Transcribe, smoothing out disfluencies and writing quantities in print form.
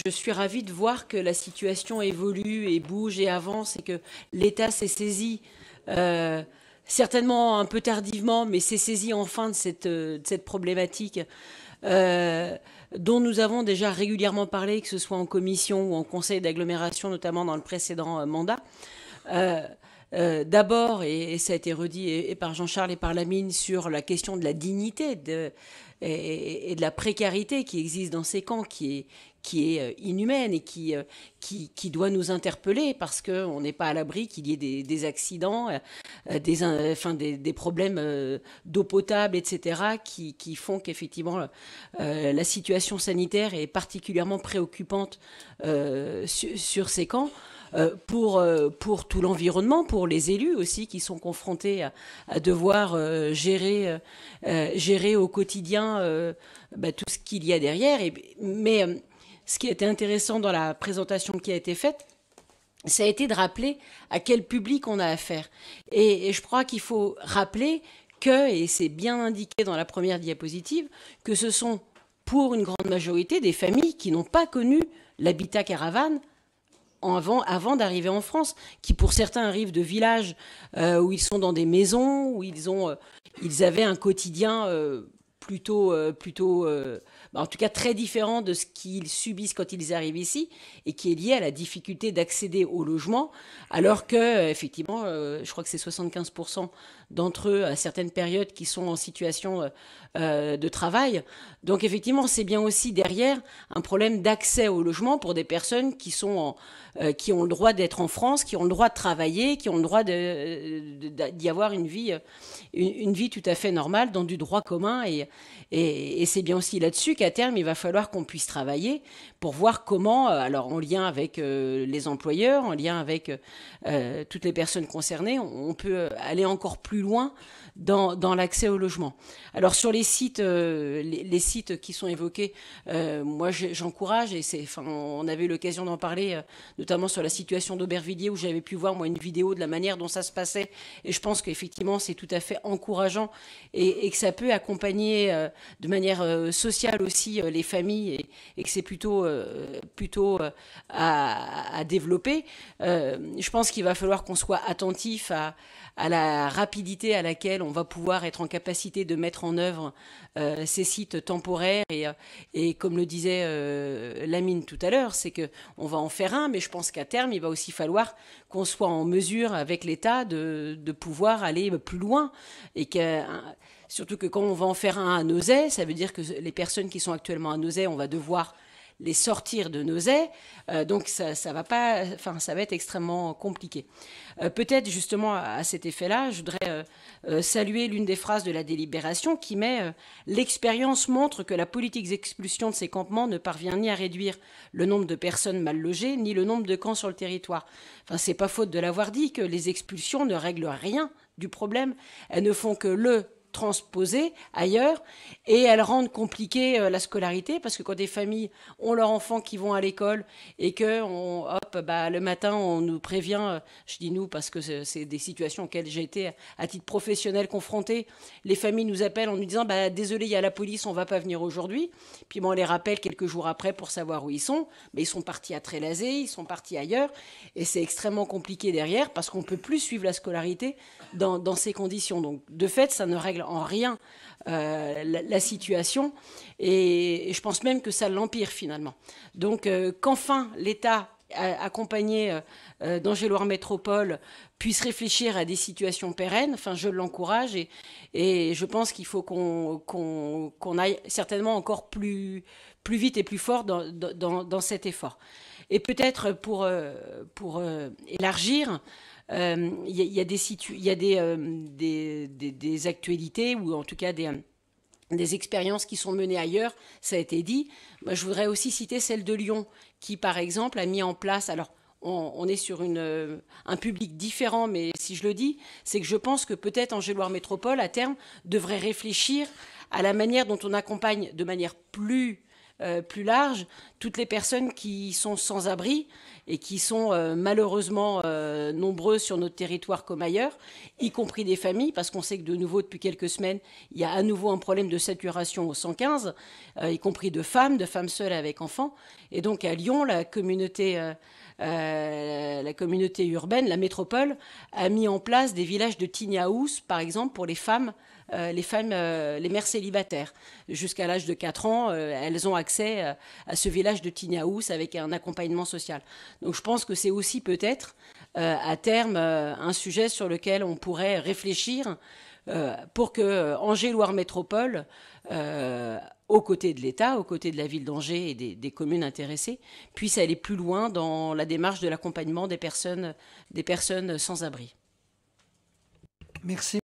je suis ravie de voir que la situation évolue et bouge et avance et que l'État s'est saisi, euh, certainement un peu tardivement, mais s'est saisi enfin de cette problématique euh, dont nous avons déjà régulièrement parlé, que ce soit en commission ou en conseil d'agglomération, notamment dans le précédent mandat. Euh, D'abord, et ça a été redit et par Jean-Charles et par Lamine, sur la question de la dignité et de la précarité qui existe dans ces camps, qui est inhumaine et qui doit nous interpeller parce qu'on n'est pas à l'abri qu'il y ait des accidents, des problèmes d'eau potable, etc., qui font qu'effectivement la situation sanitaire est particulièrement préoccupante sur ces camps. Pour tout l'environnement, pour les élus aussi qui sont confrontés à devoir gérer au quotidien tout ce qu'il y a derrière. Mais ce qui était intéressant dans la présentation qui a été faite, ça a été de rappeler à quel public on a affaire. Et je crois qu'il faut rappeler que, et c'est bien indiqué dans la première diapositive, que ce sont pour une grande majorité des familles qui n'ont pas connu l'habitat caravane avant d'arriver en France, qui pour certains arrivent de villages où ils sont dans des maisons, où ils avaient un quotidien en tout cas très différent de ce qu'ils subissent quand ils arrivent ici, et qui est lié à la difficulté d'accéder au logement, alors que effectivement, je crois que c'est 75% d'entre eux à certaines périodes qui sont en situation de travail. Donc effectivement, c'est bien aussi derrière un problème d'accès au logement pour des personnes qui ont le droit d'être en France, qui ont le droit de travailler, qui ont le droit d'y avoir une vie tout à fait normale dans du droit commun. Et c'est bien aussi là-dessus qu'à terme, il va falloir qu'on puisse travailler pour voir comment, alors en lien avec les employeurs, en lien avec toutes les personnes concernées, on peut aller encore plus loin dans l'accès au logement. Alors sur les sites, les sites qui sont évoqués, moi j'encourage, on avait eu l'occasion d'en parler, notamment sur la situation d'Aubervilliers, où j'avais pu voir moi une vidéo de la manière dont ça se passait, et je pense qu'effectivement c'est tout à fait encourageant et que ça peut accompagner de manière sociale aussi les familles, et que c'est plutôt à développer. Je pense qu'il va falloir qu'on soit attentif à la rapidité à laquelle on va pouvoir être en capacité de mettre en œuvre ces sites temporaires, et comme le disait Lamine tout à l'heure, c'est que on va en faire un, mais je pense qu'à terme il va aussi falloir qu'on soit en mesure avec l'État de pouvoir aller plus loin, et que surtout que quand on va en faire un à Nozay, ça veut dire que les personnes qui sont actuellement à Nozay, on va devoir les sortir de Nozay, donc ça va pas, enfin ça va être extrêmement compliqué. Peut-être justement à cet effet-là, je voudrais saluer l'une des phrases de la délibération qui met l'expérience montre que la politique d'expulsion de ces campements ne parvient ni à réduire le nombre de personnes mal logées, ni le nombre de camps sur le territoire. Enfin, c'est pas faute de l'avoir dit que les expulsions ne règlent rien du problème, elles ne font que le transposées ailleurs, et elles rendent compliquée la scolarité, parce que quand des familles ont leurs enfants qui vont à l'école et que le matin on nous prévient, je dis nous parce que c'est des situations auxquelles j'ai été à titre professionnel confronté, les familles nous appellent en nous disant désolé, il y a la police, on va pas venir aujourd'hui, puis on les rappelle quelques jours après pour savoir où ils sont, mais ils sont partis à Trélazé, ils sont partis ailleurs, et c'est extrêmement compliqué derrière parce qu'on peut plus suivre la scolarité dans ces conditions. Donc de fait, ça ne règle en rien la situation, et je pense même que ça l'empire finalement. Donc qu'enfin l'État accompagné d'Angéloire Métropole puisse réfléchir à des situations pérennes, enfin je l'encourage, et je pense qu'il faut qu'on aille certainement encore plus vite et plus fort dans cet effort. Et peut-être pour élargir, y a des actualités, ou en tout cas des expériences qui sont menées ailleurs, ça a été dit. Moi, je voudrais aussi citer celle de Lyon, qui par exemple a mis en place, alors on est sur un public différent, mais si je le dis, c'est que je pense que peut-être Angéloire Métropole, à terme, devrait réfléchir à la manière dont on accompagne de manière plus plus large, toutes les personnes qui sont sans abri et qui sont malheureusement nombreuses sur notre territoire comme ailleurs, y compris des familles, parce qu'on sait que de nouveau, depuis quelques semaines, il y a à nouveau un problème de saturation au 115, y compris de femmes seules avec enfants. Et donc à Lyon, la communauté urbaine, la métropole, a mis en place des villages de tiny house, par exemple, pour les mères célibataires. Jusqu'à l'âge de 4 ans, elles ont accès à ce village de tiny house avec un accompagnement social. Donc je pense que c'est aussi peut-être à terme un sujet sur lequel on pourrait réfléchir pour que Angers-Loire Métropole, aux côtés de l'État, aux côtés de la ville d'Angers et des communes intéressées, puisse aller plus loin dans la démarche de l'accompagnement des personnes sans abri. Merci.